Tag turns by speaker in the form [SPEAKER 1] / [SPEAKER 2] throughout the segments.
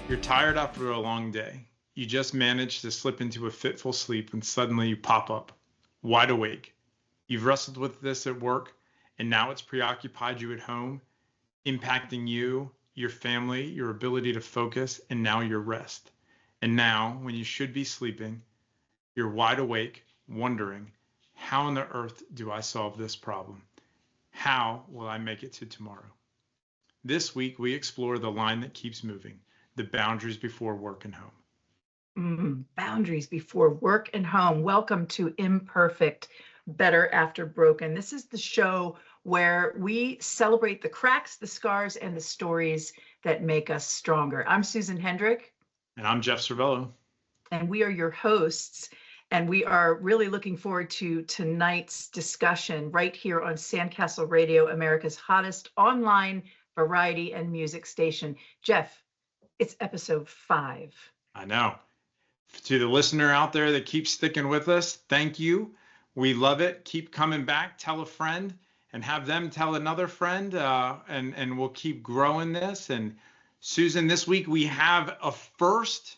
[SPEAKER 1] You're tired after a long day. You just managed to slip into a fitful sleep when suddenly you pop up, wide awake. You've wrestled with this at work, and now it's preoccupied you at home, impacting you, your family, your ability to focus, and now your rest. And now, when you should be sleeping, you're wide awake, wondering, how on the earth do I solve this problem? How will I make it to tomorrow? This week, we explore the line that keeps moving, the boundaries before work and home.
[SPEAKER 2] Boundaries before work and home. Welcome to Imperfect, Better After Broken. This is the show where we celebrate the cracks, the scars, and the stories that make us stronger. I'm Susan Hendrich.
[SPEAKER 1] And I'm Jeff Servello.
[SPEAKER 2] And we are your hosts. And we are really looking forward to tonight's discussion right here on Sandcastle Radio, America's hottest online variety and music station. Jeff, it's episode 5.
[SPEAKER 1] I know. To the listener out there that keeps sticking with us, thank you. We love it. Keep coming back. Tell a friend and have them tell another friend, and we'll keep growing this. And Susan, this week we have a first.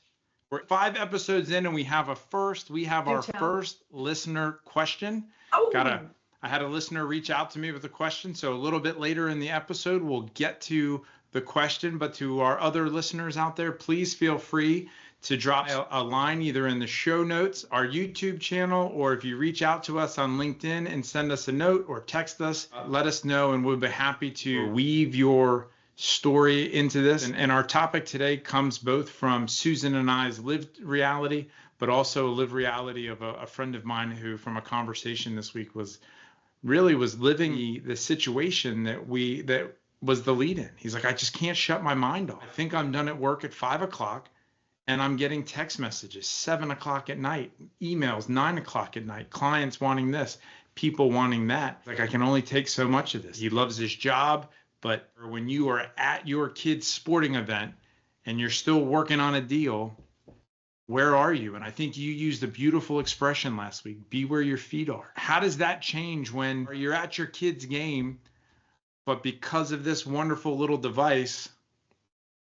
[SPEAKER 1] We're 5 episodes in and we have a first. We have our first listener question. I had a listener reach out to me with a question, so a little bit later in the episode, we'll get to the question. But to our other listeners out there, please feel free to drop a line either in the show notes, our YouTube channel, or if you reach out to us on LinkedIn and send us a note or text us, let us know, and we'll be happy to weave your story into this. And our topic today comes both from Susan and I's lived reality, but also a lived reality of a friend of mine who, from a conversation this week, was living the situation that was the lead in. He's like, I just can't shut my mind off. I think I'm done at work at 5 o'clock and I'm getting text messages 7 o'clock at night, emails 9 o'clock at night, clients wanting this, people wanting that. Like, I can only take so much of this. He loves his job, but when you are at your kid's sporting event and you're still working on a deal, where are you? And I think you used a beautiful expression last week, be where your feet are. How does that change when you're at your kid's game, but because of this wonderful little device,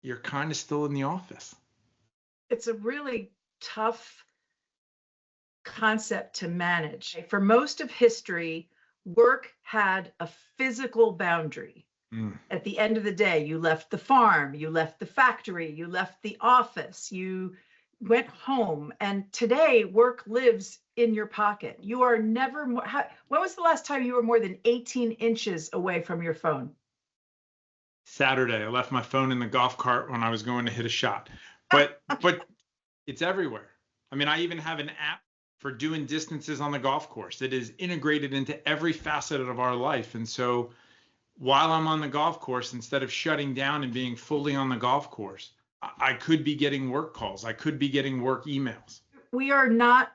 [SPEAKER 1] you're kind of still in the office?
[SPEAKER 2] It's a really tough concept to manage. For most of history, work had a physical boundary. At the end of the day, you left the farm, you left the factory, you left the office, you went home. And today, work lives in your pocket. You are never more. When was the last time you were more than 18 inches away from your phone?
[SPEAKER 1] Saturday. I left my phone in the golf cart when I was going to hit a shot. But it's everywhere. I mean, I even have an app for doing distances on the golf course. It is integrated into every facet of our life. And so while I'm on the golf course, instead of shutting down and being fully on the golf course, I could be getting work calls. I could be getting work emails.
[SPEAKER 2] We are not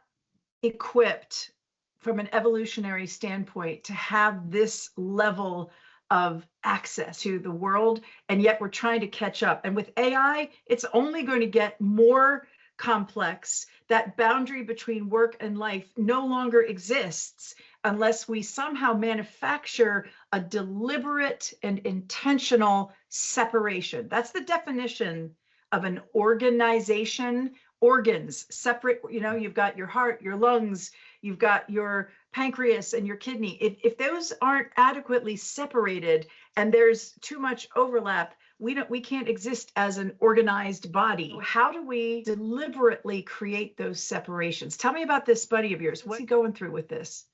[SPEAKER 2] equipped from an evolutionary standpoint to have this level of access to the world, and yet we're trying to catch up. And with AI, it's only going to get more complex. That boundary between work and life no longer exists unless we somehow manufacture a deliberate and intentional separation. That's the definition of an organization. Organs separate, you've got your heart, your lungs, you've got your pancreas and your kidney. If those aren't adequately separated and there's too much overlap, we can't exist as an organized body. How do we deliberately create those separations? Tell me about this buddy of yours. What's he going through with this?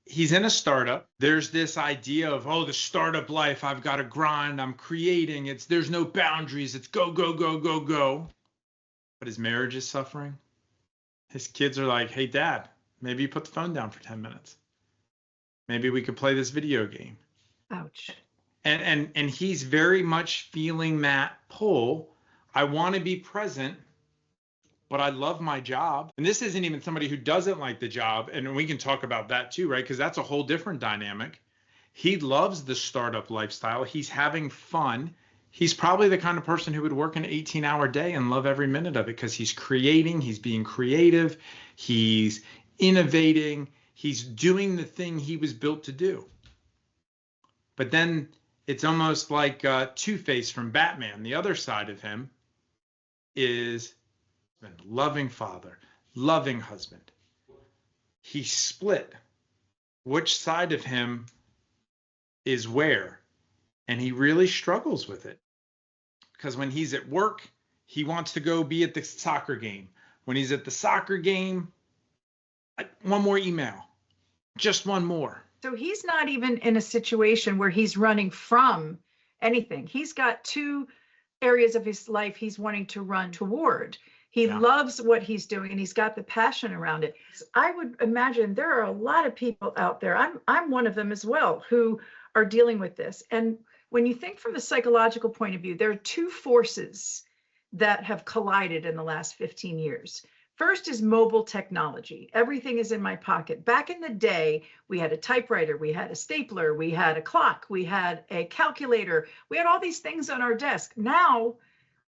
[SPEAKER 1] He's in a startup. There's this idea of, the startup life, I've got to grind, I'm creating, there's no boundaries, it's go, go, go, go, go. But his marriage is suffering. His kids are like, hey, Dad, maybe you put the phone down for 10 minutes. Maybe we could play this video game.
[SPEAKER 2] Ouch.
[SPEAKER 1] And he's very much feeling that pull. I want to be present, but I love my job. And this isn't even somebody who doesn't like the job. And we can talk about that too, right? Because that's a whole different dynamic. He loves the startup lifestyle. He's having fun. He's probably the kind of person who would work an 18-hour day and love every minute of it because he's creating, he's being creative, he's innovating, he's doing the thing he was built to do. But then it's almost like Two-Face from Batman, the other side of him, is a loving father, loving husband. He split which side of him is where, and he really struggles with it. Because when he's at work, he wants to go be at the soccer game. When he's at the soccer game, one more email, just one more.
[SPEAKER 2] So he's not even in a situation where he's running from anything. He's got two areas of his life he's wanting to run toward. He loves what he's doing and he's got the passion around it. I would imagine there are a lot of people out there, I'm one of them as well, who are dealing with this. And when you think from a psychological point of view, there are two forces that have collided in the last 15 years. First is mobile technology. Everything is in my pocket. Back in the day, we had a typewriter, we had a stapler, we had a clock, we had a calculator, we had all these things on our desk. Now,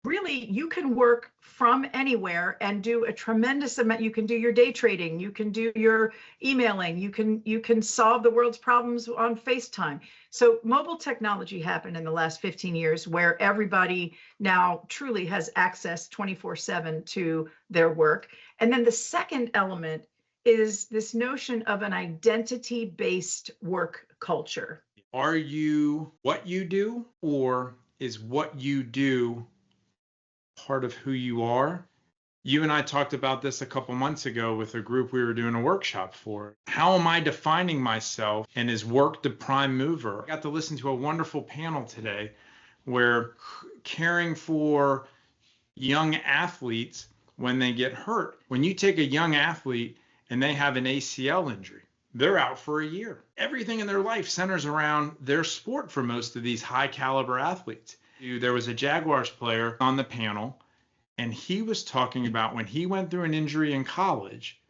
[SPEAKER 2] really, you can work from anywhere and do a tremendous amount. You can do your day trading, you can do your emailing, you can solve the world's problems on FaceTime. So mobile technology happened in the last 15 years where everybody now truly has access 24/7 to their work. And then the second element is this notion of an identity-based work culture.
[SPEAKER 1] Are you what you do, or is what you do part of who you are? You and I talked about this a couple months ago with a group we were doing a workshop for. How am I defining myself, and is work the prime mover? I got to listen to a wonderful panel today where caring for young athletes when they get hurt. When you take a young athlete and they have an ACL injury, they're out for a year. Everything in their life centers around their sport for most of these high caliber athletes. There was a Jaguars player on the panel, and he was talking about when he went through an injury in college,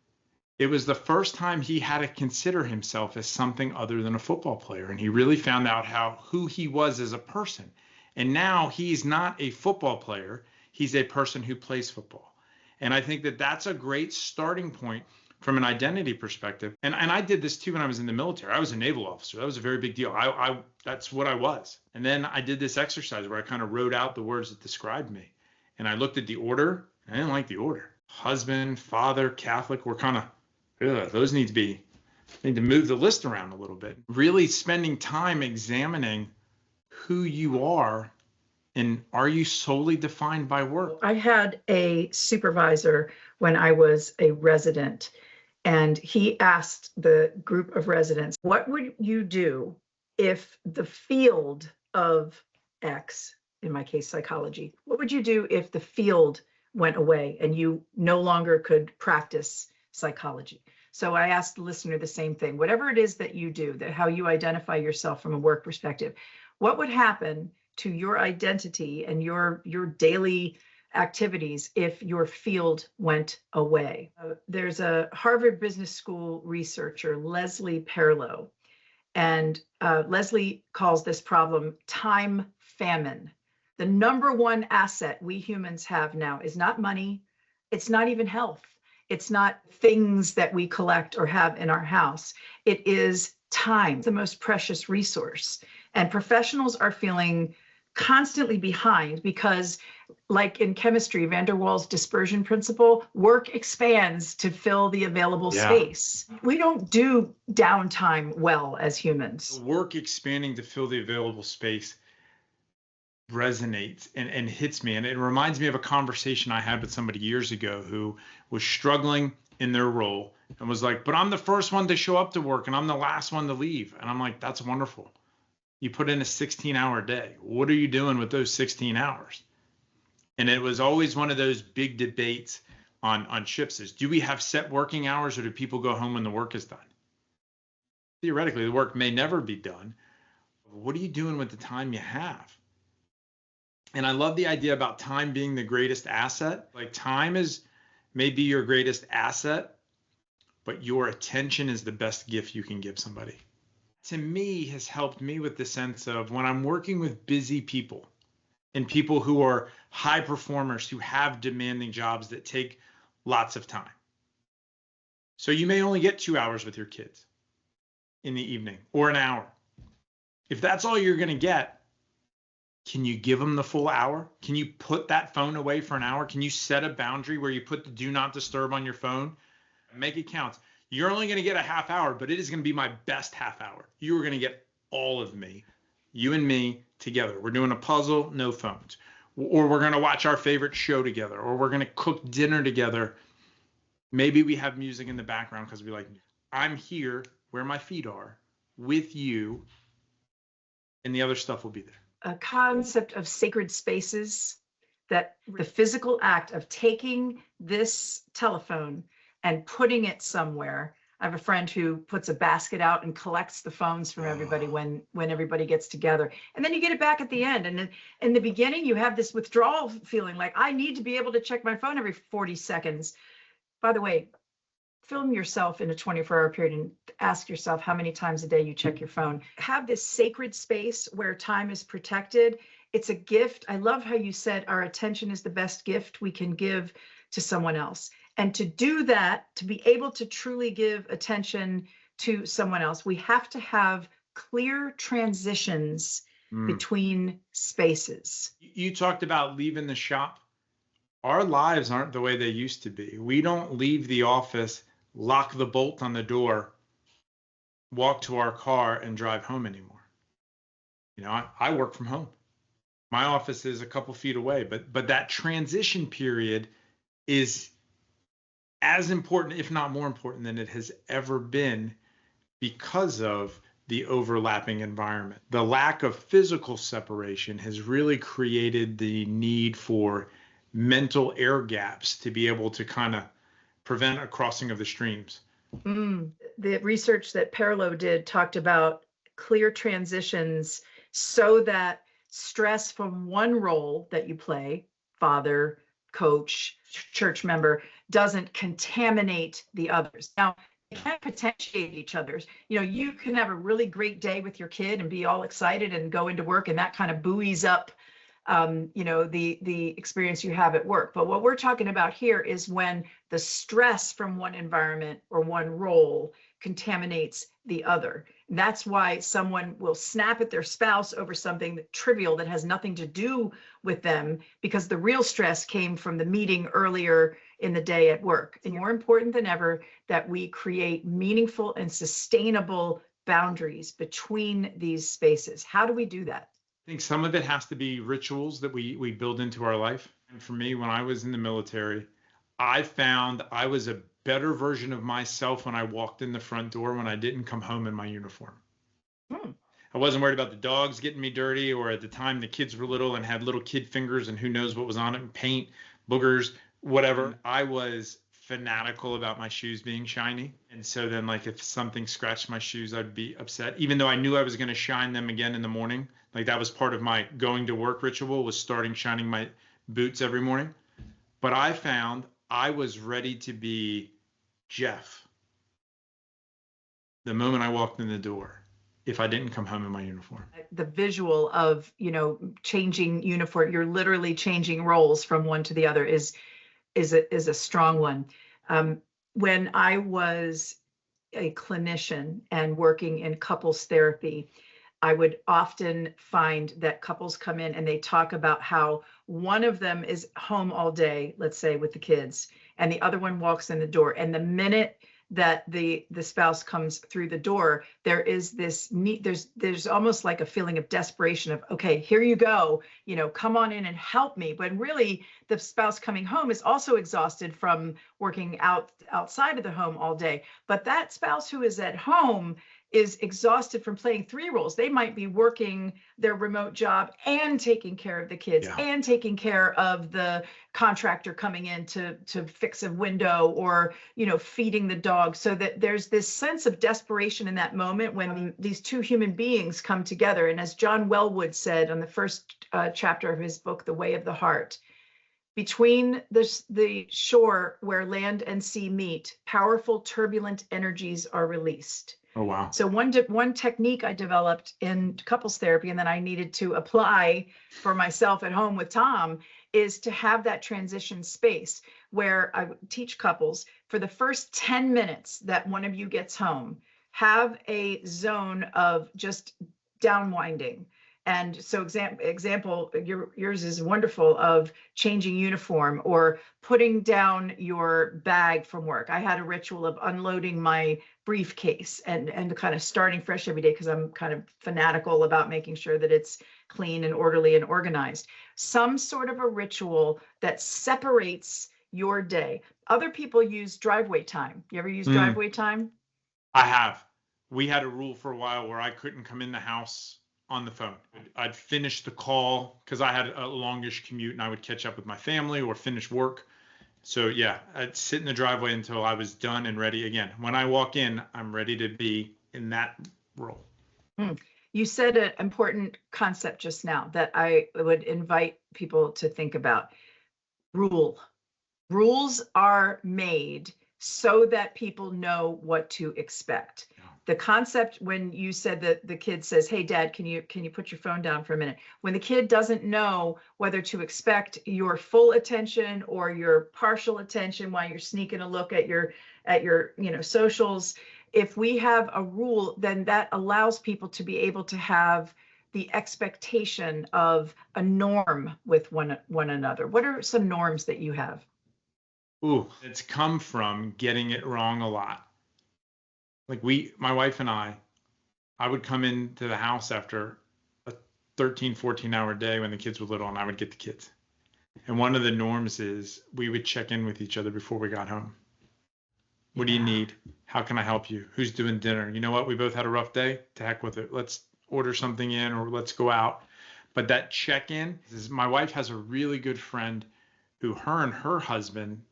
[SPEAKER 1] it was the first time he had to consider himself as something other than a football player. And he really found out who he was as a person. And now he's not a football player. He's a person who plays football. And I think that that's a great starting point from an identity perspective. And I did this too when I was in the military. I was a naval officer. That was a very big deal. That's what I was. And then I did this exercise where I kind of wrote out the words that described me. And I looked at the order. I didn't like the order. Husband, father, Catholic were kind of, those need to move the list around a little bit. Really spending time examining who you are, and are you solely defined by work?
[SPEAKER 2] I had a supervisor when I was a resident, and he asked the group of residents, what would you do if the field of X, in my case, psychology, what would you do if the field went away and you no longer could practice psychology? So I asked the listener the same thing. Whatever it is that you do, that how you identify yourself from a work perspective, what would happen to your identity and your daily activities if your field went away? There's a Harvard Business School researcher, Leslie Perlow, and Leslie calls this problem time famine. The number one asset we humans have now is not money. It's not even health. It's not things that we collect or have in our house. It is time, the most precious resource. And professionals are feeling constantly behind because, like in chemistry, van der Waals dispersion principle, work expands to fill the available space. We don't do downtime well as humans.
[SPEAKER 1] Work expanding to fill the available space resonates and hits me. And it reminds me of a conversation I had with somebody years ago who was struggling in their role and was like, but I'm the first one to show up to work and I'm the last one to leave. And I'm like, that's wonderful. You put in a 16-hour day. What are you doing with those 16 hours? And it was always one of those big debates on ships is, do we have set working hours or do people go home when the work is done? Theoretically, the work may never be done. What are you doing with the time you have? And I love the idea about time being the greatest asset. Like time is maybe your greatest asset, but your attention is the best gift you can give somebody. To me, has helped me with the sense of when I'm working with busy people and people who are high performers who have demanding jobs that take lots of time. So you may only get 2 hours with your kids in the evening or an hour. If that's all you're going to get, Can you give them the full hour? Can you put that phone away for an hour? Can you set a boundary where you put the do not disturb on your phone? Make it count. You're only going to get a half hour, but it is going to be my best half hour. You are going to get all of me, you and me together. We're doing a puzzle, no phones. Or we're going to watch our favorite show together, or we're going to cook dinner together. Maybe we have music in the background because we like, I'm here where my feet are with you, and the other stuff will be there.
[SPEAKER 2] A concept of sacred spaces, that the physical act of taking this telephone and putting it somewhere. I have a friend who puts a basket out and collects the phones from everybody when everybody gets together. And then you get it back at the end. And in the beginning, you have this withdrawal feeling like, I need to be able to check my phone every 40 seconds. By the way, film yourself in a 24-hour period and ask yourself how many times a day you check your phone. Have this sacred space where time is protected. It's a gift. I love how you said our attention is the best gift we can give to someone else. And to do that, to be able to truly give attention to someone else, we have to have clear transitions between spaces.
[SPEAKER 1] You talked about leaving the shop. Our lives aren't the way they used to be. We don't leave the office, lock the bolt on the door, walk to our car, and drive home anymore. You know, I work from home. My office is a couple feet away, but that transition period is as important, if not more important, than it has ever been because of the overlapping environment. The lack of physical separation has really created the need for mental air gaps to be able to kind of prevent a crossing of the streams.
[SPEAKER 2] The research that Perlo did talked about clear transitions so that stress from one role that you play, father, coach, church member, doesn't contaminate the others. Now, they can't potentiate each other's. You know, you can have a really great day with your kid and be all excited and go into work, and that kind of buoys up you know, the experience you have at work. But what we're talking about here is when the stress from one environment or one role contaminates the other. That's why someone will snap at their spouse over something trivial that has nothing to do with them, because the real stress came from the meeting earlier in the day at work. And more important than ever, that we create meaningful and sustainable boundaries between these spaces. How do we do that?
[SPEAKER 1] I think some of it has to be rituals that we build into our life. And for me, when I was in the military, I found I was a better version of myself when I walked in the front door when I didn't come home in my uniform. I wasn't worried about the dogs getting me dirty, or at the time the kids were little and had little kid fingers and who knows what was on it, paint, boogers, whatever. I was fanatical about my shoes being shiny. And so then, like, if something scratched my shoes, I'd be upset, even though I knew I was going to shine them again in the morning. Like, that was part of my going to work ritual, was starting shining my boots every morning. But I found I was ready to be Jeff the moment I walked in the door, if I didn't come home in my uniform.
[SPEAKER 2] The visual of, you know, changing uniform, you're literally changing roles from one to the other is a strong one. When I was a clinician and working in couples therapy, I would often find that couples come in and they talk about how one of them is home all day, let's say with the kids, and the other one walks in the door. And the minute that the spouse comes through the door, there is this need, there's almost like a feeling of desperation of, okay, here you go, you know, come on in and help me. But really, the spouse coming home is also exhausted from working outside of the home all day. But that spouse who is at home is exhausted from playing three roles. They might be working their remote job and taking care of the kids and taking care of the contractor coming in to fix a window, or, you know, feeding the dog. So that there's this sense of desperation in that moment when these two human beings come together. And as John Wellwood said on the first chapter of his book, The Way of the Heart, between the shore where land and sea meet, powerful turbulent energies are released.
[SPEAKER 1] Oh, wow.
[SPEAKER 2] So one technique I developed in couples therapy, and then I needed to apply for myself at home with Tom, is to have that transition space where I teach couples for the first 10 minutes that one of you gets home, have a zone of just downwinding. And so example, yours is wonderful, of changing uniform or putting down your bag from work. I had a ritual of unloading my briefcase and kind of starting fresh every day, because I'm kind of fanatical about making sure that it's clean and orderly and organized. Some sort of a ritual that separates your day. Other people use driveway time. You ever use driveway time?
[SPEAKER 1] I have. We had a rule for a while where I couldn't come in the house on the phone. I'd finish the call because I had a longish commute, and I would catch up with my family or finish work. So yeah, I'd sit in the driveway until I was done and ready again. When I walk in, I'm ready to be in that role.
[SPEAKER 2] You said an important concept just now that I would invite people to think about. Rules are made so that people know what to expect.
[SPEAKER 1] Yeah.
[SPEAKER 2] The concept, when you said that the kid says, "Hey Dad, can you put your phone down for a minute?" When the kid doesn't know whether to expect your full attention or your partial attention while you're sneaking a look at your socials, if we have a rule, then that allows people to be able to have the expectation of a norm with one another. What are some norms that you have?
[SPEAKER 1] Ooh, it's come from getting it wrong a lot. Like my wife and I would come into the house after a 13, 14-hour day when the kids were little, and I would get the kids. And one of the norms is we would check in with each other before we got home. What do you need? How can I help you? Who's doing dinner? You know what? We both had a rough day. To heck with it. Let's order something in, or let's go out. But that check-in is, my wife has a really good friend who her and her husband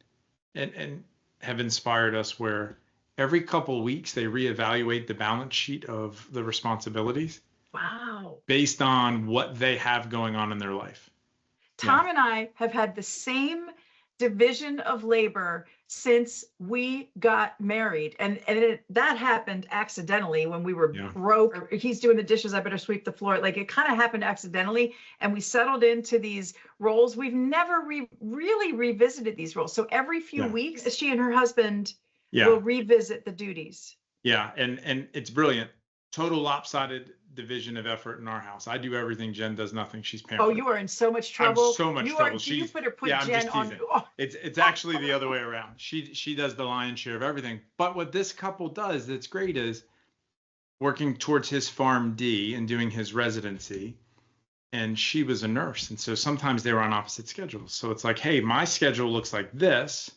[SPEAKER 1] and have inspired us, where every couple of weeks they reevaluate the balance sheet of the responsibilities.
[SPEAKER 2] Wow.
[SPEAKER 1] Based on what they have going on in their life.
[SPEAKER 2] Tom and I have had the same division of labor since we got married, and that happened accidentally when we were broke. He's doing the dishes, I better sweep the floor. Like, it kind of happened accidentally, and we settled into these roles. We've never really revisited these roles. So every few weeks, she and her husband will revisit the duties.
[SPEAKER 1] Yeah, and it's brilliant. Total lopsided division of effort in our house. I do everything. Jen does nothing. She's pampered.
[SPEAKER 2] Oh, you are in so much trouble.
[SPEAKER 1] I'm so much trouble.
[SPEAKER 2] You better put
[SPEAKER 1] I'm
[SPEAKER 2] Jen
[SPEAKER 1] just
[SPEAKER 2] on.
[SPEAKER 1] teasing. It's actually the other way around. She does the lion's share of everything. But what this couple does that's great is working towards his PharmD and doing his residency. And she was a nurse, and so sometimes they were on opposite schedules. So it's like, hey, my schedule looks like this.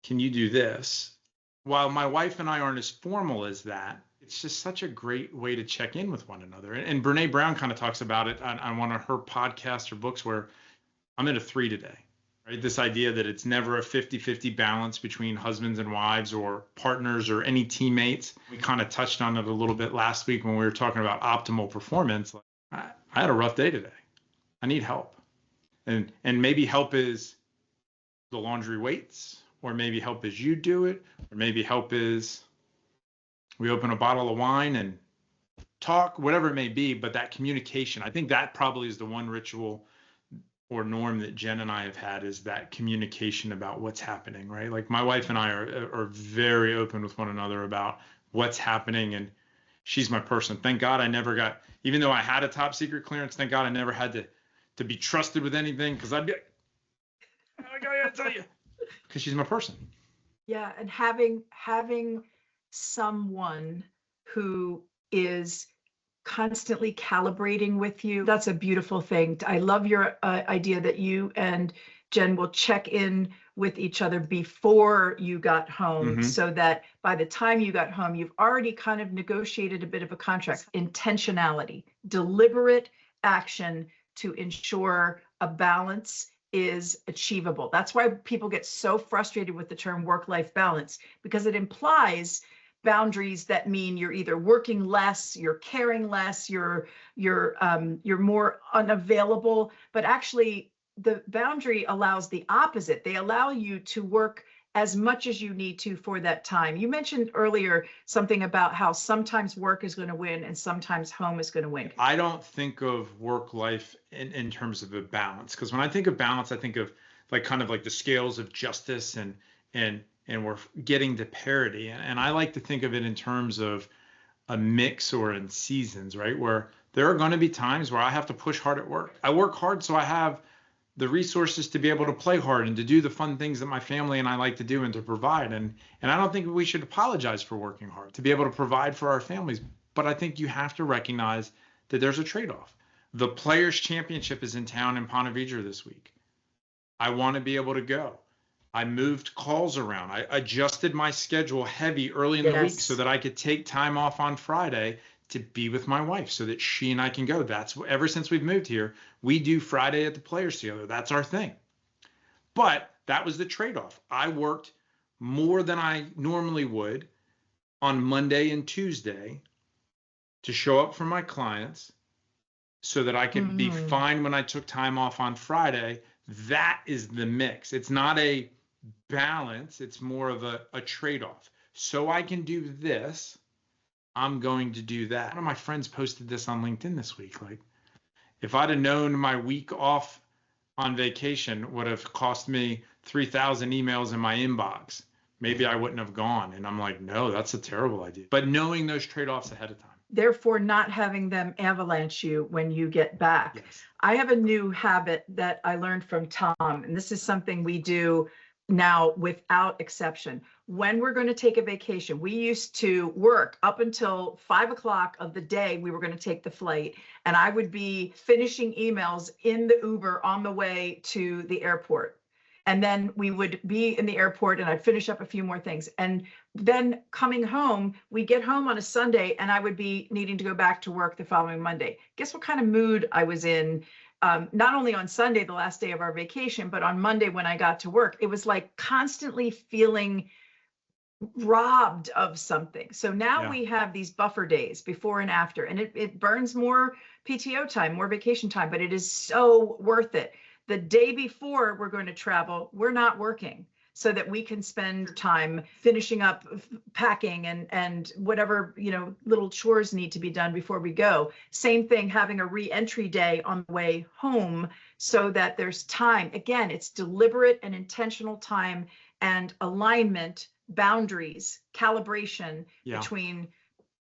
[SPEAKER 1] Can you do this? While my wife and I aren't as formal as that, it's just such a great way to check in with one another. And Brene Brown kind of talks about it on one of her podcasts or books, where I'm at a 3 today, right? This idea that it's never a 50-50 balance between husbands and wives or partners or any teammates. We kind of touched on it a little bit last week when we were talking about optimal performance. I had a rough day today. I need help. And maybe help is the laundry waits, or maybe help is you do it, or maybe help is we open a bottle of wine and talk, whatever it may be. But that communication, I think that probably is the one ritual or norm that Jen and I have had, is that communication about what's happening, right? Like, my wife and I are very open with one another about what's happening, and she's my person. Thank God I never got, even though I had a top secret clearance, thank God I never had to be trusted with anything, because I'd be like, I gotta tell you, because she's my person.
[SPEAKER 2] Yeah, and having someone who is constantly calibrating with you, that's a beautiful thing. I love your idea that you and Jen will check in with each other before you got home, so that by the time you got home, you've already kind of negotiated a bit of a contract. Intentionality, deliberate action to ensure a balance is achievable. That's why people get so frustrated with the term work-life balance, because it implies boundaries that mean you're either working less, you're caring less, you're more unavailable. But actually, the boundary allows the opposite. They allow you to work as much as you need to for that time. You mentioned earlier something about how sometimes work is going to win and sometimes home is going to win.
[SPEAKER 1] I don't think of work life in terms of a balance, because when I think of balance, I think of like kind of like the scales of justice, and we're getting to parity. And I like to think of it in terms of a mix or in seasons, right? Where There are going to be times where I have to push hard at work. I work hard so I have the resources to be able to play hard and to do the fun things that my family and I like to do and to provide. And I don't think we should apologize for working hard to be able to provide for our families. But I think you have to recognize that there's a trade-off. The Players Championship is in town in Ponte Vedra this week. I want to be able to go. I moved calls around. I adjusted my schedule heavy early in the week so that I could take time off on Friday to be with my wife so that she and I can go. That's ever since we've moved here, we do Friday at the Players together. That's our thing. But that was the trade-off. I worked more than I normally would on Monday and Tuesday to show up for my clients so that I could be fine when I took time off on Friday. That is the mix. It's not a balance. It's more of a trade-off. So I can do this, I'm going to do that. One of my friends posted this on LinkedIn this week. Like, if I'd have known my week off on vacation would have cost me 3,000 emails in my inbox, maybe I wouldn't have gone. And I'm like, no, that's a terrible idea. But knowing those trade-offs ahead of time.
[SPEAKER 2] Therefore, not having them avalanche you when you get back.
[SPEAKER 1] Yes.
[SPEAKER 2] I have a new habit that I learned from Tom, and this is something we do now without exception. When we're going to take a vacation, we used to work up until 5 o'clock of the day we were going to take the flight, and I would be finishing emails in the Uber on the way to the airport. And then we would be in the airport and I'd finish up a few more things. And then coming home, we get home on a Sunday and I would be needing to go back to work the following Monday. Guess what kind of mood I was in? Not only on Sunday, the last day of our vacation, but on Monday when I got to work, it was like constantly feeling robbed of something. So now we have these buffer days before and after, and it burns more PTO time, more vacation time, but it is so worth it. The day before we're going to travel, we're not working so that we can spend time finishing up packing and whatever, little chores need to be done before we go. Same thing, having a re-entry day on the way home so that there's time. Again, it's deliberate and intentional time and alignment, boundaries, calibration between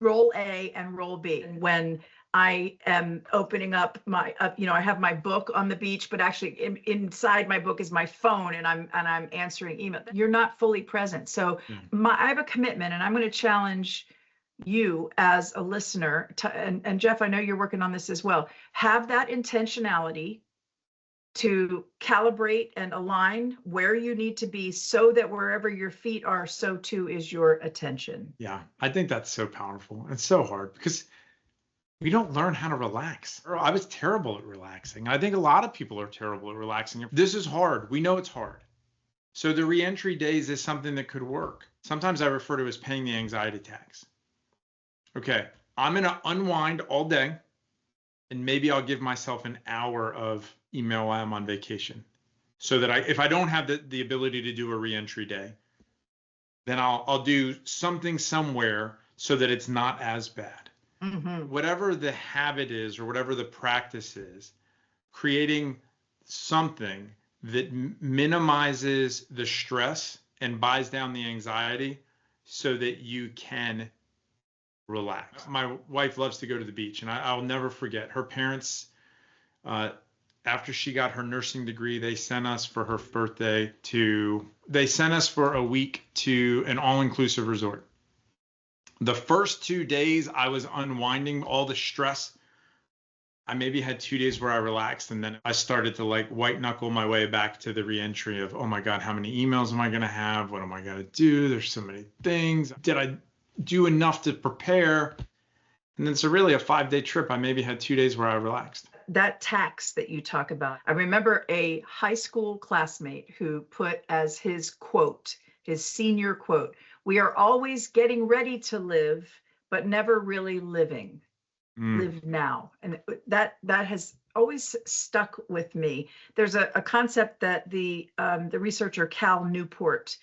[SPEAKER 2] role A and role B. When I am opening up my, I have my book on the beach, but actually inside my book is my phone, and I'm answering email. You're not fully present. So I have a commitment, and I'm going to challenge you as a listener and Jeff, I know you're working on this as well. Have that intentionality to calibrate and align where you need to be so that wherever your feet are, so too is your attention.
[SPEAKER 1] Yeah, I think that's so powerful. It's so hard because we don't learn how to relax. I was terrible at relaxing. I think a lot of people are terrible at relaxing. This is hard. We know it's hard. So the reentry days is something that could work. Sometimes I refer to as paying the anxiety tax. Okay, I'm going to unwind all day, and maybe I'll give myself an hour of email while I'm on vacation, so that if I don't have the ability to do a reentry day, then I'll do something somewhere so that it's not as bad. Whatever the habit is or whatever the practice is, creating something that minimizes the stress and buys down the anxiety so that you can relax. My wife loves to go to the beach, and I'll never forget her parents. After she got her nursing degree, they sent us for her birthday they sent us for a week to an all-inclusive resort. The first 2 days I was unwinding all the stress. I maybe had 2 days where I relaxed, and then I started to white knuckle my way back to the reentry of, oh my God, how many emails am I going to have? What am I going to do? There's so many things. Did I do enough to prepare? And then so really a 5-day trip, I maybe had 2 days where I relaxed.
[SPEAKER 2] That tax that you talk about, I remember a high school classmate who put as his quote, his senior quote, "We are always getting ready to live, but never really living. Live now." And that has always stuck with me. There's a concept that the researcher Cal Newport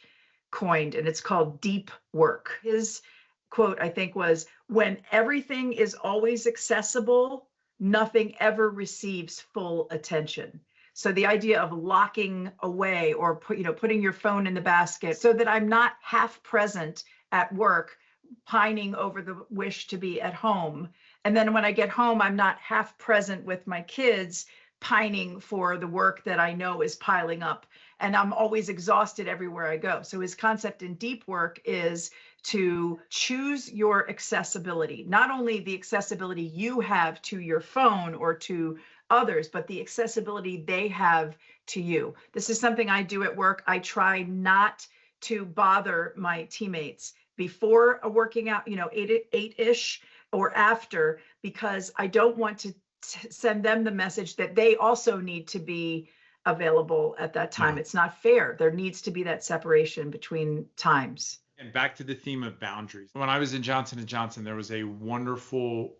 [SPEAKER 2] coined, and it's called deep work. His quote, I think, was, "When everything is always accessible, nothing ever receives full attention." So the idea of locking away or putting your phone in the basket so that I'm not half present at work, pining over the wish to be at home. And then when I get home, I'm not half present with my kids, pining for the work that I know is piling up. And I'm always exhausted everywhere I go. So his concept in deep work is to choose your accessibility, not only the accessibility you have to your phone or to others, but the accessibility they have to you. This is something I do at work. I try not to bother my teammates before a working out, 8-ish or after, because I don't want to send them the message that they also need to be available at that time.
[SPEAKER 1] Yeah.
[SPEAKER 2] It's not fair. There needs to be that separation between times.
[SPEAKER 1] And back to the theme of boundaries. When I was in Johnson & Johnson, there was a wonderful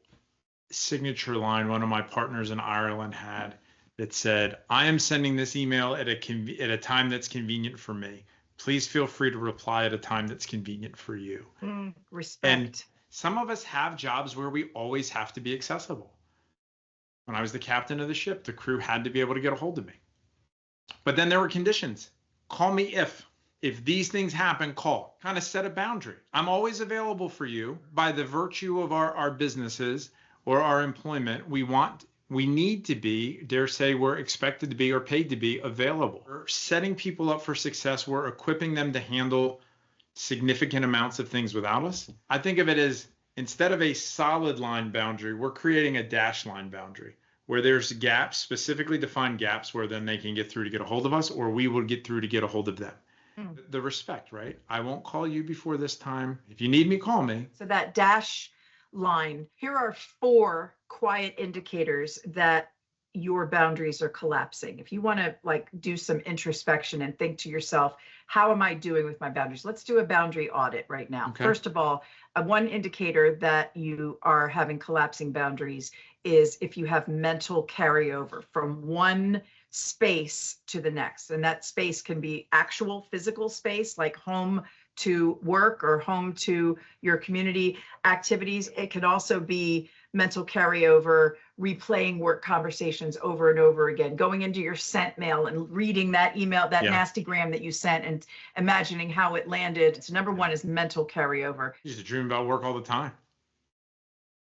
[SPEAKER 1] signature line one of my partners in Ireland had that said, "I am sending this email at a time that's convenient for me. Please feel free to reply at a time that's convenient for you."
[SPEAKER 2] Respect.
[SPEAKER 1] And some of us have jobs where we always have to be accessible. When I was the captain of the ship, the crew had to be able to get a hold of me. But then there were conditions. Call me if these things happen, call. Kind of set a boundary. I'm always available for you by the virtue of our businesses or our employment. We need to be, dare say we're expected to be or paid to be available. We're setting people up for success. We're equipping them to handle significant amounts of things without us. I think of it as, instead of a solid line boundary, we're creating a dash line boundary where there's gaps, specifically defined gaps, where then they can get through to get a hold of us, or we will get through to get a hold of them. The respect, right? I won't call you before this time. If you need me, call me.
[SPEAKER 2] So that dash line, here are 4 quiet indicators that your boundaries are collapsing. If you want to do some introspection and think to yourself, how am I doing with my boundaries? Let's do a boundary audit right now.
[SPEAKER 1] Okay.
[SPEAKER 2] First of all, one indicator that you are having collapsing boundaries is if you have mental carryover from one space to the next. And that space can be actual physical space, like home to work or home to your community activities. It can also be mental carryover, replaying work conversations over and over again, going into your sent mail and reading that email, that nasty gram that you sent and imagining how it landed. So number 1 is mental carryover.
[SPEAKER 1] You used to dream about work all the time.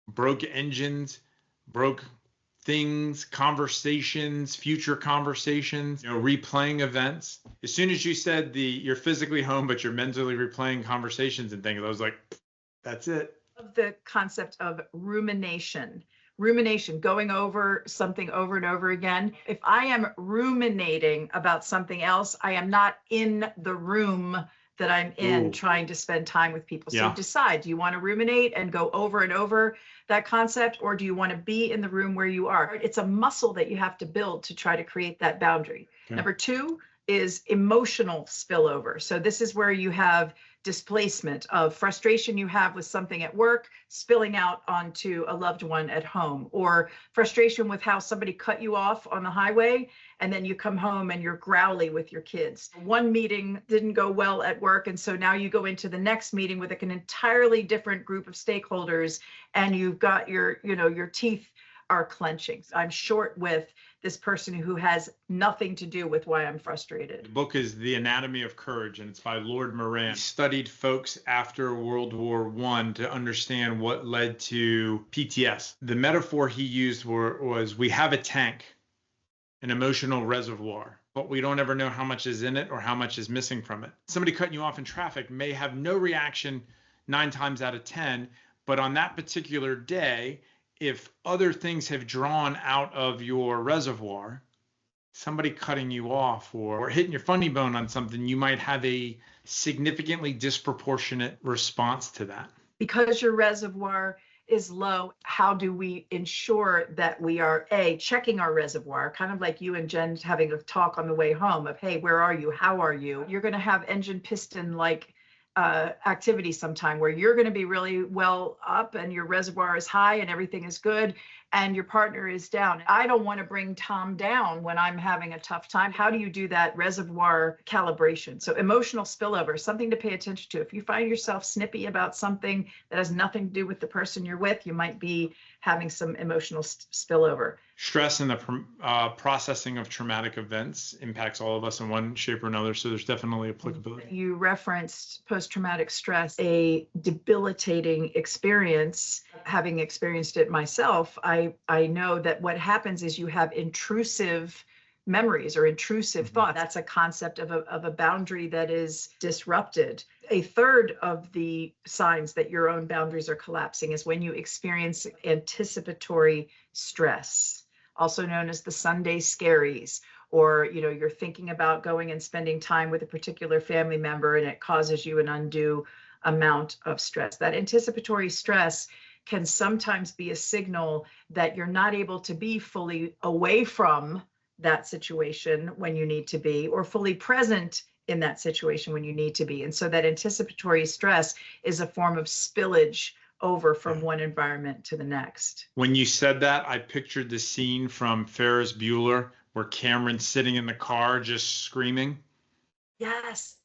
[SPEAKER 1] Broke engines, broke things, conversations, future conversations, replaying events. As soon as you said you're physically home, but you're mentally replaying conversations and things, I was like, that's it.
[SPEAKER 2] The concept of rumination, going over something over and over again. If I am ruminating about something else, I am not in the room that I'm in trying to spend time with people. So decide, do you want to ruminate and go over and over that concept, or do you want to be in the room where you are? It's a muscle that you have to build to try to create that boundary. Okay. Number 2 is emotional spillover. So this is where you have displacement of frustration you have with something at work spilling out onto a loved one at home, or frustration with how somebody cut you off on the highway and then you come home and you're growly with your kids. One meeting didn't go well at work, and so now you go into the next meeting with an entirely different group of stakeholders and you've got your teeth are clenching. I'm short with this person who has nothing to do with why I'm frustrated.
[SPEAKER 1] The book is The Anatomy of Courage, and it's by Lord Moran. He studied folks after World War I to understand what led to PTS. The metaphor he used was we have a tank, an emotional reservoir, but we don't ever know how much is in it or how much is missing from it. Somebody cutting you off in traffic may have no reaction 9 times out of 10, but on that particular day, if other things have drawn out of your reservoir, somebody cutting you off or hitting your funny bone on something, you might have a significantly disproportionate response to that.
[SPEAKER 2] Because your reservoir is low, how do we ensure that we are checking our reservoir, kind of like you and Jen having a talk on the way home of, hey, where are you? How are you? You're going to have engine piston like activity sometime where you're going to be really well up and your reservoir is high and everything is good and your partner is down. I don't want to bring Tom down when I'm having a tough time. How do you do that reservoir calibration? So emotional spillover, something to pay attention to. If you find yourself snippy about something that has nothing to do with the person you're with, you might be having some emotional spillover.
[SPEAKER 1] Stress and the processing of traumatic events impacts all of us in one shape or another. So there's definitely applicability.
[SPEAKER 2] You referenced post post-traumatic stress a debilitating experience. Having experienced it myself, I know that what happens is you have intrusive memories or intrusive thoughts. That's a concept of a boundary that is disrupted. A third of the signs that your own boundaries are collapsing is when you experience anticipatory stress, also known as the Sunday scaries, or you're thinking about going and spending time with a particular family member and it causes you an undue amount of stress. That anticipatory stress can sometimes be a signal that you're not able to be fully away from that situation when you need to be, or fully present in that situation when you need to be. And so that anticipatory stress is a form of spillage over from one environment to the next.
[SPEAKER 1] When you said that, I pictured the scene from Ferris Bueller where Cameron's sitting in the car just screaming.
[SPEAKER 2] Yes.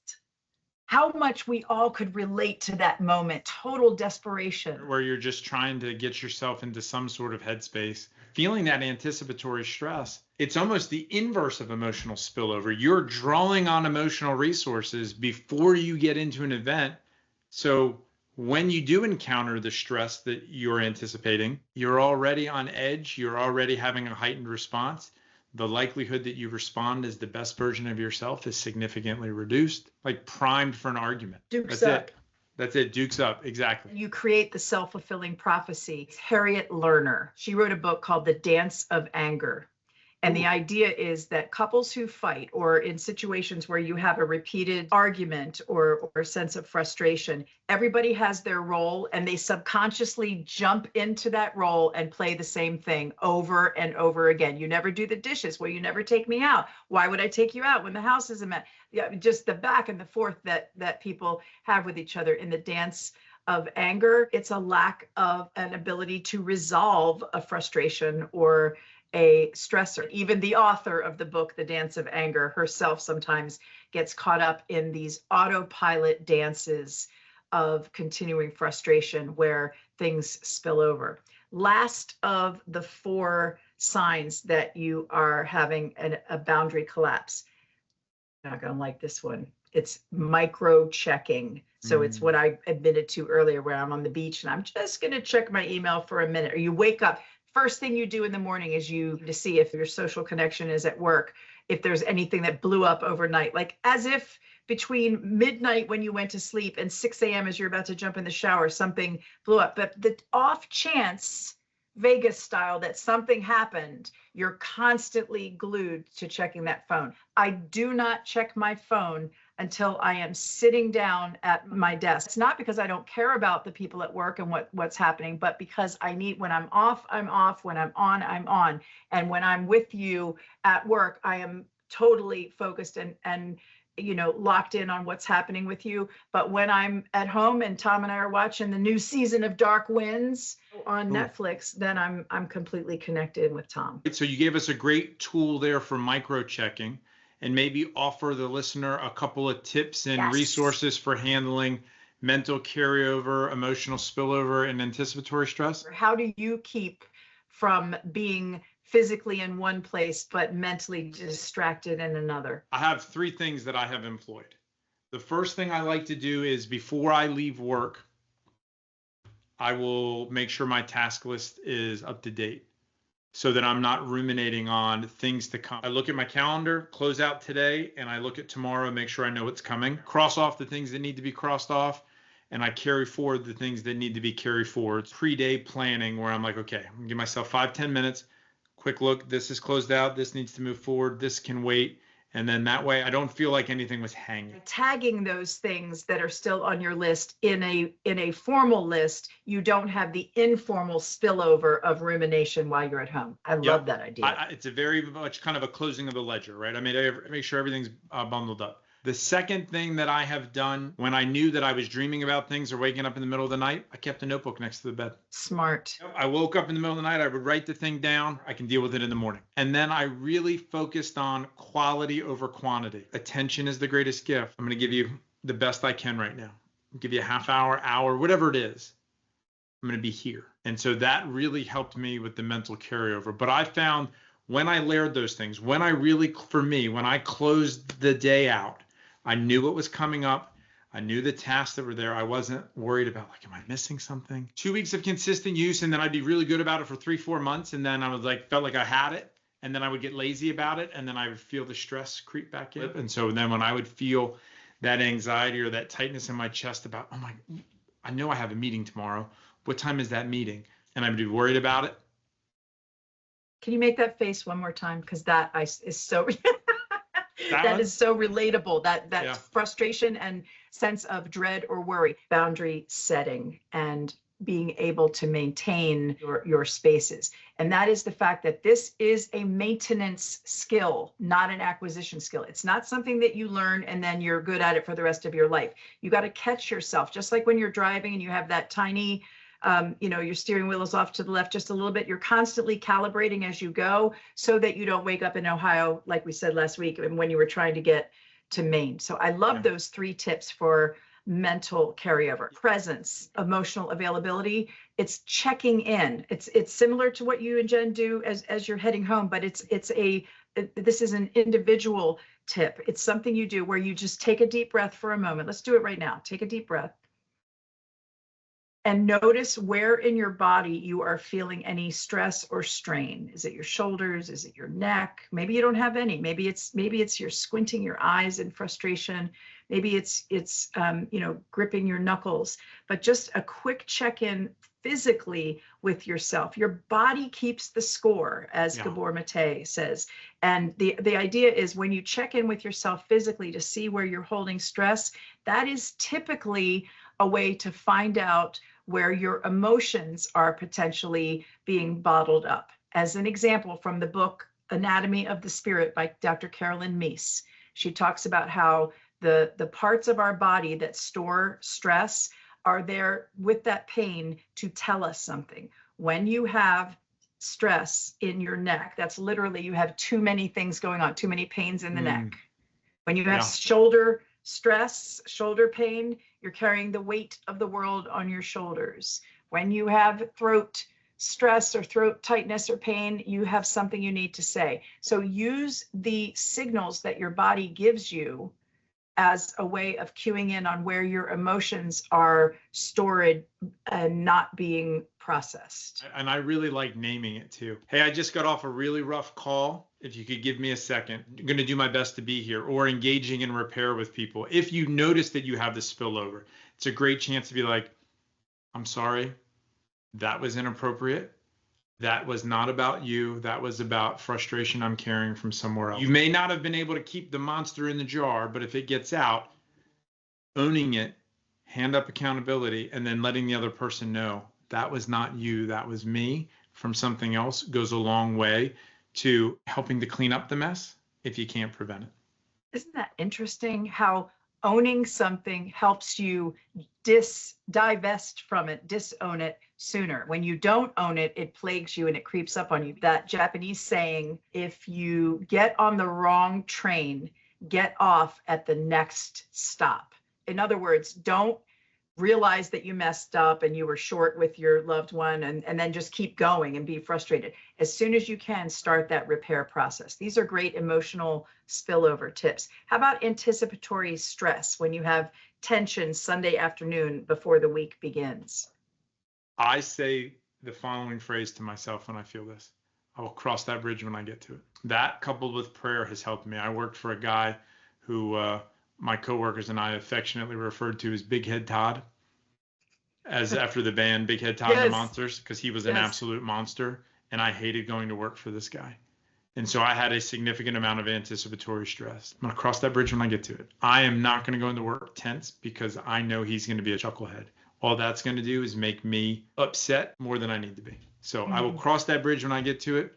[SPEAKER 2] How much we all could relate to that moment, total desperation.
[SPEAKER 1] Where you're just trying to get yourself into some sort of headspace. Feeling that anticipatory stress, it's almost the inverse of emotional spillover. You're drawing on emotional resources before you get into an event. So when you do encounter the stress that you're anticipating, you're already on edge, you're already having a heightened response. The likelihood that you respond as the best version of yourself is significantly reduced, like primed for an argument.
[SPEAKER 2] Dukes up.
[SPEAKER 1] That's it. Dukes up. Exactly.
[SPEAKER 2] You create the self-fulfilling prophecy. Harriet Lerner, she wrote a book called The Dance of Anger. And the idea is that couples who fight, or in situations where you have a repeated argument or a sense of frustration, everybody has their role and they subconsciously jump into that role and play the same thing over and over again. You never do the dishes. Well, you never take me out. Why would I take you out when the house isn't met? Yeah, just the back and the forth that people have with each other in the dance of anger. It's a lack of an ability to resolve a frustration or a stressor. Even the author of the book, The Dance of Anger, herself sometimes gets caught up in these autopilot dances of continuing frustration where things spill over. Last of the 4 signs that you are having a boundary collapse. I'm not going to like this one. It's micro checking. So it's what I admitted to earlier, where I'm on the beach and I'm just going to check my email for a minute. Or you wake up, first thing you do in the morning is to see if your social connection is at work, if there's anything that blew up overnight, like as if between midnight when you went to sleep and 6 a.m. as you're about to jump in the shower, something blew up. But the off chance, Vegas style, that something happened, you're constantly glued to checking that phone. I do not check my phone until I am sitting down at my desk. It's not because I don't care about the people at work and what's happening, but because I need, when I'm off, I'm off. When I'm on. And when I'm with you at work, I am totally focused and locked in on what's happening with you. But when I'm at home and Tom and I are watching the new season of Dark Winds on Netflix, then I'm completely connected with Tom.
[SPEAKER 1] So you gave us a great tool there for micro checking, and maybe offer the listener a couple of tips and resources for handling mental carryover, emotional spillover, and anticipatory stress.
[SPEAKER 2] How do you keep from being physically in one place, but mentally distracted in another?
[SPEAKER 1] I have 3 things that I have employed. The first thing I like to do is before I leave work, I will make sure my task list is up to date so that I'm not ruminating on things to come. I look at my calendar, close out today, and I look at tomorrow, make sure I know what's coming, cross off the things that need to be crossed off, and I carry forward the things that need to be carried forward. Pre-day planning where I'm like, okay, I'm gonna give myself 5-10 minutes, quick look, this is closed out, this needs to move forward, this can wait. And then that way I don't feel like anything was hanging.
[SPEAKER 2] Tagging those things that are still on your list in a formal list, you don't have the informal spillover of rumination while you're at home. I love that idea.
[SPEAKER 1] It's a very much kind of a closing of the ledger, right? I mean, I make sure everything's bundled up. The second thing that I have done when I knew that I was dreaming about things or waking up in the middle of the night, I kept a notebook next to the bed.
[SPEAKER 2] Smart.
[SPEAKER 1] I woke up in the middle of the night, I would write the thing down. I can deal with it in the morning. And then I really focused on quality over quantity. Attention is the greatest gift. I'm going to give you the best I can right now. I'll give you a half hour, whatever it is. I'm going to be here. And so that really helped me with the mental carryover. But I found when I layered those things, when I closed the day out, I knew what was coming up. I knew the tasks that were there. I wasn't worried about like, am I missing something? 2 weeks of consistent use, and then I'd be really good about it for 3-4 months, and then I was like, felt like I had it, and then I would get lazy about it, and then I would feel the stress creep back in. And so then when I would feel that anxiety or that tightness in my chest about, oh my, I know I have a meeting tomorrow. What time is that meeting? And I'd be worried about it.
[SPEAKER 2] Can you make that face one more time? Because that is so
[SPEAKER 1] That
[SPEAKER 2] that
[SPEAKER 1] one?
[SPEAKER 2] is so relatable. That
[SPEAKER 1] Yeah.
[SPEAKER 2] frustration and sense of dread or worry. Boundary setting and being able to maintain your spaces. And that is the fact that this is a maintenance skill, not an acquisition skill. It's not something that you learn and then you're good at it for the rest of your life. You got to catch yourself, just like when you're driving and you have that tiny your steering wheel is off to the left just a little bit. You're constantly calibrating as you go so that you don't wake up in Ohio, like we said last week, and when you were trying to get to Maine. So I love those 3 tips for mental carryover. Presence, emotional availability. It's checking in. It's similar to what you and Jen do as you're heading home, but this is an individual tip. It's something you do where you just take a deep breath for a moment. Let's do it right now. Take a deep breath. And notice where in your body you are feeling any stress or strain. Is it your shoulders? Is it your neck? Maybe you don't have any. Maybe it's you're squinting your eyes in frustration. Maybe it's gripping your knuckles. But just a quick check-in physically with yourself. Your body keeps the score, as Gabor Mate says. And the idea is when you check in with yourself physically to see where you're holding stress, that is typically a way to find out where your emotions are potentially being bottled up. As an example, from the book Anatomy of the Spirit by Dr. Carolyn Meese, she talks about how the parts of our body that store stress are there with that pain to tell us something. When you have stress in your neck, that's literally you have too many things going on, too many pains in the neck. When you have shoulder stress, shoulder pain, you're carrying the weight of the world on your shoulders. When you have throat stress or throat tightness or pain, you have something you need to say. So use the signals that your body gives you as a way of cueing in on where your emotions are stored and not being processed.
[SPEAKER 1] And I really like naming it too. Hey, I just got off a really rough call. If you could give me a second, I'm going to do my best to be here, or engaging in repair with people. If you notice that you have this spillover, it's a great chance to be like, I'm sorry, that was inappropriate. That was not about you. That was about frustration I'm carrying from somewhere else. You may not have been able to keep the monster in the jar, but if it gets out, owning it, hand up accountability, and then letting the other person know that was not you, that was me from something else, goes a long way to helping to clean up the mess if you can't prevent it.
[SPEAKER 2] Isn't that interesting how owning something helps you divest from it, disown it sooner? When you don't own it, it plagues you and it creeps up on you. That Japanese saying, if you get on the wrong train, get off at the next stop. In other words, don't realize that you messed up and you were short with your loved one and then just keep going and be frustrated. As soon as you can, start that repair process. These are great emotional spillover tips. How about anticipatory stress when you have tension Sunday afternoon before the week begins?
[SPEAKER 1] I say the following phrase to myself when I feel this: I will cross that bridge when I get to it. That, coupled with prayer, has helped me. I worked for a guy who my coworkers and I affectionately referred to as Big Head Todd, as after the band Big Head Todd and the Monsters, because he was an absolute monster, and I hated going to work for this guy. And so I had a significant amount of anticipatory stress. I'm going to cross that bridge when I get to it. I am not going to go into work tense because I know he's going to be a chucklehead. All that's going to do is make me upset more than I need to be. So I will cross that bridge when I get to it,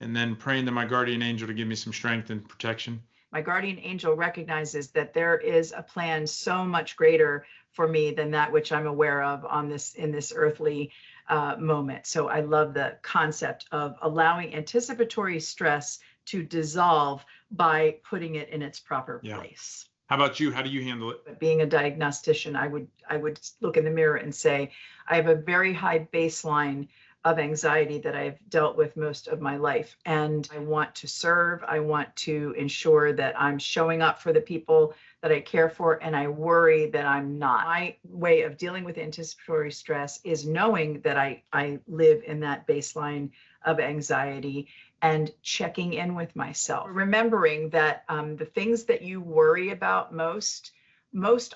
[SPEAKER 1] and then praying to my guardian angel to give me some strength and protection.
[SPEAKER 2] My guardian angel recognizes that there is a plan so much greater for me than that which I'm aware of in this earthly moment. So I love the concept of allowing anticipatory stress to dissolve by putting it in its proper place.
[SPEAKER 1] How about you? How do you handle it?
[SPEAKER 2] Being a diagnostician, I would look in the mirror and say, I have a very high baseline of anxiety that I've dealt with most of my life. And I want to serve. I want to ensure that I'm showing up for the people that I care for, and I worry that I'm not. My way of dealing with anticipatory stress is knowing that I live in that baseline of anxiety and checking in with myself. Remembering that the things that you worry about most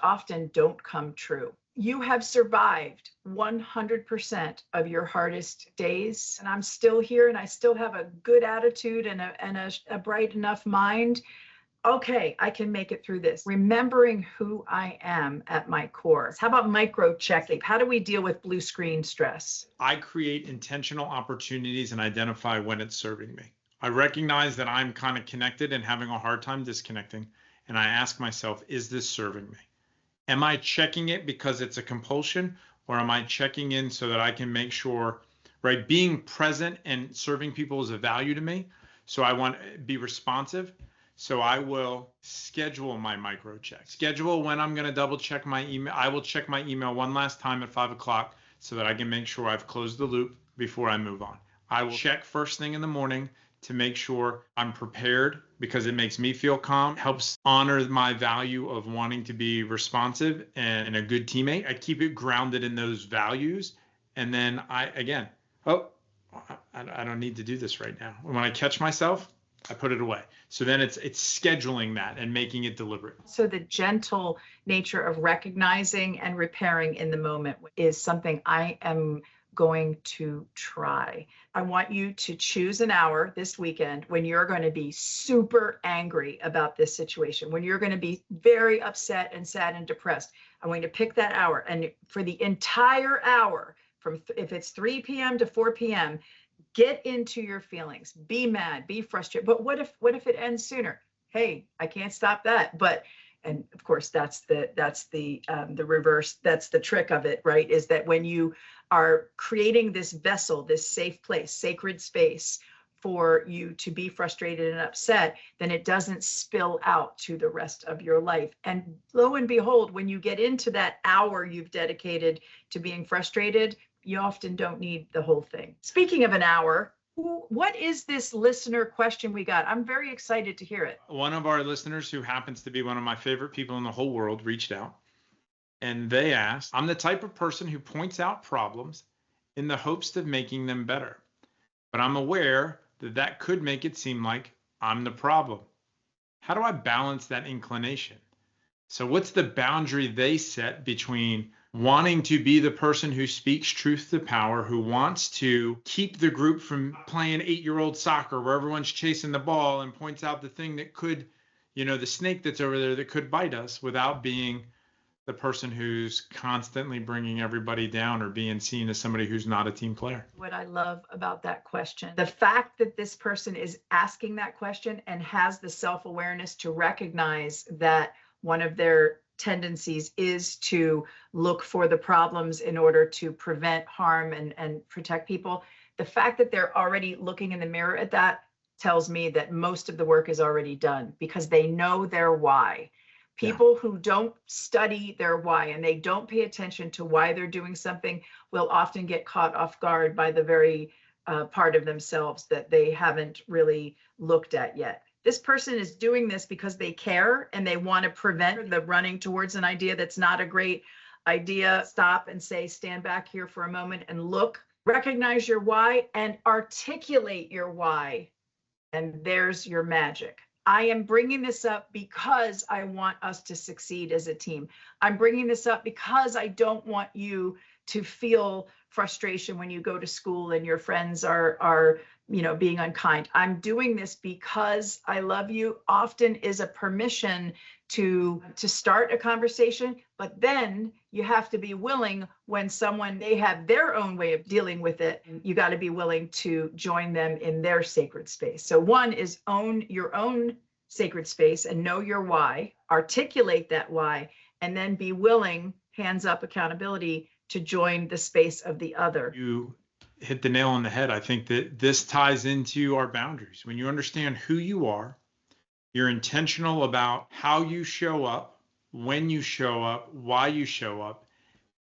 [SPEAKER 2] often don't come true. You have survived 100% of your hardest days, and I'm still here, and I still have a good attitude and a bright enough mind. Okay, I can make it through this. Remembering who I am at my core. How about micro checking? How do we deal with blue screen stress?
[SPEAKER 1] I create intentional opportunities and identify when it's serving me. I recognize that I'm kind of connected and having a hard time disconnecting. And I ask myself, is this serving me? Am I checking it because it's a compulsion, or am I checking in so that I can make sure, right? Being present and serving people is a value to me. So I want to be responsive. So I will schedule my micro check. Schedule when I'm going to double check my email. I will check my email one last time at 5 o'clock so that I can make sure I've closed the loop before I move on. I will check first thing in the morning to make sure I'm prepared, because it makes me feel calm, helps honor my value of wanting to be responsive and a good teammate. I keep it grounded in those values. And then I don't need to do this right now. When I catch myself, I put it away. So then it's scheduling that and making it deliberate.
[SPEAKER 2] So the gentle nature of recognizing and repairing in the moment is something I am going to try. I want you to choose an hour this weekend when you're going to be super angry about this situation, when you're going to be very upset and sad and depressed. I'm going to pick that hour, and for the entire hour, from if it's 3 p.m. to 4 p.m., get into your feelings. Be mad, be frustrated. But what if it ends sooner? Hey, I can't stop that. And of course, that's the reverse. That's the trick of it, right? Is that when you are creating this vessel, this safe place, sacred space for you to be frustrated and upset, then it doesn't spill out to the rest of your life. And lo and behold, when you get into that hour you've dedicated to being frustrated, you often don't need the whole thing. Speaking of an hour, what is this listener question we got? I'm very excited to hear it.
[SPEAKER 1] One of our listeners, who happens to be one of my favorite people in the whole world, reached out, and they asked, I'm the type of person who points out problems in the hopes of making them better, but I'm aware that that could make it seem like I'm the problem. How do I balance that inclination? So what's the boundary they set between wanting to be the person who speaks truth to power, who wants to keep the group from playing 8-year-old soccer where everyone's chasing the ball and points out the thing that could, the snake that's over there that could bite us, without being the person who's constantly bringing everybody down or being seen as somebody who's not a team player?
[SPEAKER 2] What I love about that question, the fact that this person is asking that question and has the self-awareness to recognize that one of their tendencies is to look for the problems in order to prevent harm and protect people. The fact that they're already looking in the mirror at that tells me that most of the work is already done, because they know their why. People who don't study their why and they don't pay attention to why they're doing something will often get caught off guard by the very part of themselves that they haven't really looked at yet. This person is doing this because they care and they want to prevent the running towards an idea that's not a great idea. Stop and say, stand back here for a moment and look, recognize your why and articulate your why. And there's your magic. I am bringing this up because I want us to succeed as a team. I'm bringing this up because I don't want you to feel frustration when you go to school and your friends are being unkind. I'm doing this because I love you. Often is a permission to start a conversation, but then you have to be willing, when they have their own way of dealing with it, you got to be willing to join them in their sacred space. So one is own your own sacred space and know your why, articulate that why, and then be willing, hands up accountability, to join the space of the other.
[SPEAKER 1] You hit the nail on the head. I think that this ties into our boundaries. When you understand who you are, you're intentional about how you show up, when you show up, why you show up.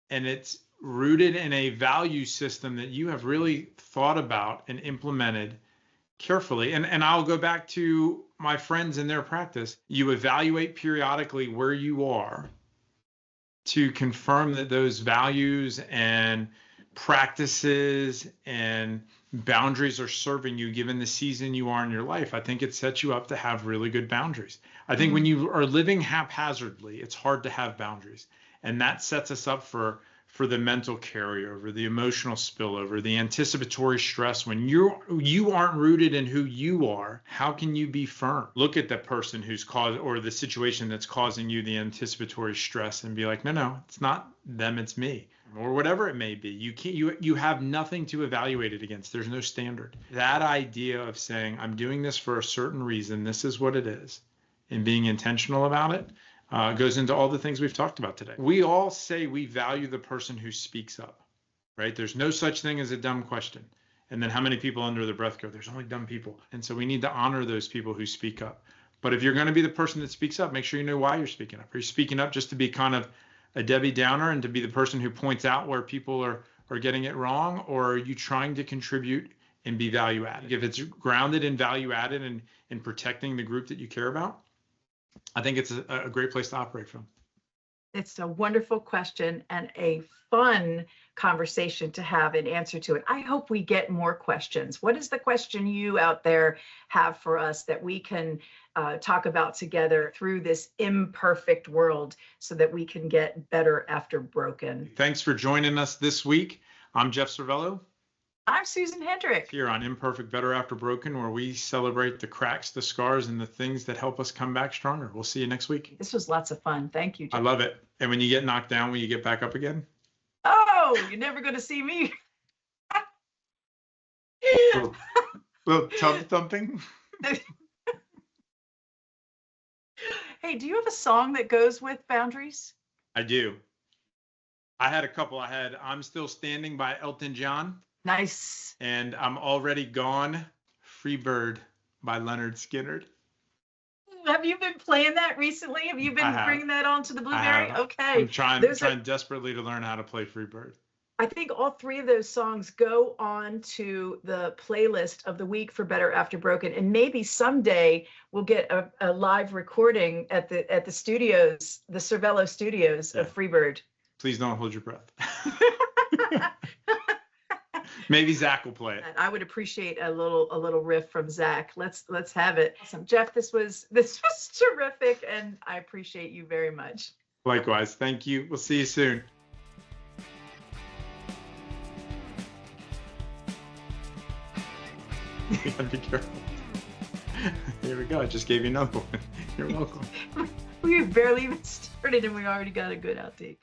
[SPEAKER 1] And it's rooted in a value system that you have really thought about and implemented carefully. And I'll go back to my friends in their practice. You evaluate periodically where you are to confirm that those values and practices and boundaries are serving you given the season you are in your life. I think it sets you up to have really good boundaries. I think when you are living haphazardly, it's hard to have boundaries. And that sets us up for the mental carryover, the emotional spillover, the anticipatory stress. When you aren't rooted in who you are, how can you be firm? Look at the person who's caused, or the situation that's causing you the anticipatory stress, and be like, no, it's not them, it's me, or whatever it may be. You have nothing to evaluate it against. There's no standard. That idea of saying, I'm doing this for a certain reason, this is what it is, and being intentional about it, goes into all the things we've talked about today. We all say we value the person who speaks up, right? There's no such thing as a dumb question. And then how many people under their breath go, there's only dumb people. And so we need to honor those people who speak up. But if you're going to be the person that speaks up, make sure you know why you're speaking up. Are you speaking up just to be kind of a Debbie Downer and to be the person who points out where people are getting it wrong? Or are you trying to contribute and be value added? If it's grounded in value added and in protecting the group that you care about, I think it's a great place to operate from.
[SPEAKER 2] It's a wonderful question and a fun conversation to have in answer to it. I hope we get more questions. What is the question you out there have for us that we can talk about together through this imperfect world so that we can get better after broken?
[SPEAKER 1] Thanks for joining us this week. I'm Jeff Servello.
[SPEAKER 2] I'm Susan Hendrich.
[SPEAKER 1] Here on Imperfect, Better After Broken, where we celebrate the cracks, the scars, and the things that help us come back stronger. We'll see you next week.
[SPEAKER 2] This was lots of fun. Thank you, Jeff.
[SPEAKER 1] I love it. And when you get knocked down, will you get back up again?
[SPEAKER 2] Oh, you're never going to see me.
[SPEAKER 1] Little tub thumping.
[SPEAKER 2] Hey, do you have a song that goes with boundaries?
[SPEAKER 1] I do. I had a couple. I had I'm Still Standing by Elton John.
[SPEAKER 2] Nice.
[SPEAKER 1] And I'm Already Gone, Free Bird by Leonard Skinner.
[SPEAKER 2] Have you been playing that recently? Have you been bringing that onto the Blueberry? Okay.
[SPEAKER 1] I'm trying desperately to learn how to play Free Bird.
[SPEAKER 2] I think all three of those songs go on to the playlist of the week for Better After Broken. And maybe someday we'll get a live recording at the studios, the Servello studios of Free Bird.
[SPEAKER 1] Please don't hold your breath. Maybe Zach will play it.
[SPEAKER 2] I would appreciate a little riff from Zach. Let's have it. Awesome. Jeff, this was terrific, and I appreciate you very much.
[SPEAKER 1] Likewise. Thank you. We'll see you soon. You gotta be careful. Here we go. I just gave you another one. You're welcome.
[SPEAKER 2] We've barely even started, and we already got a good outtake.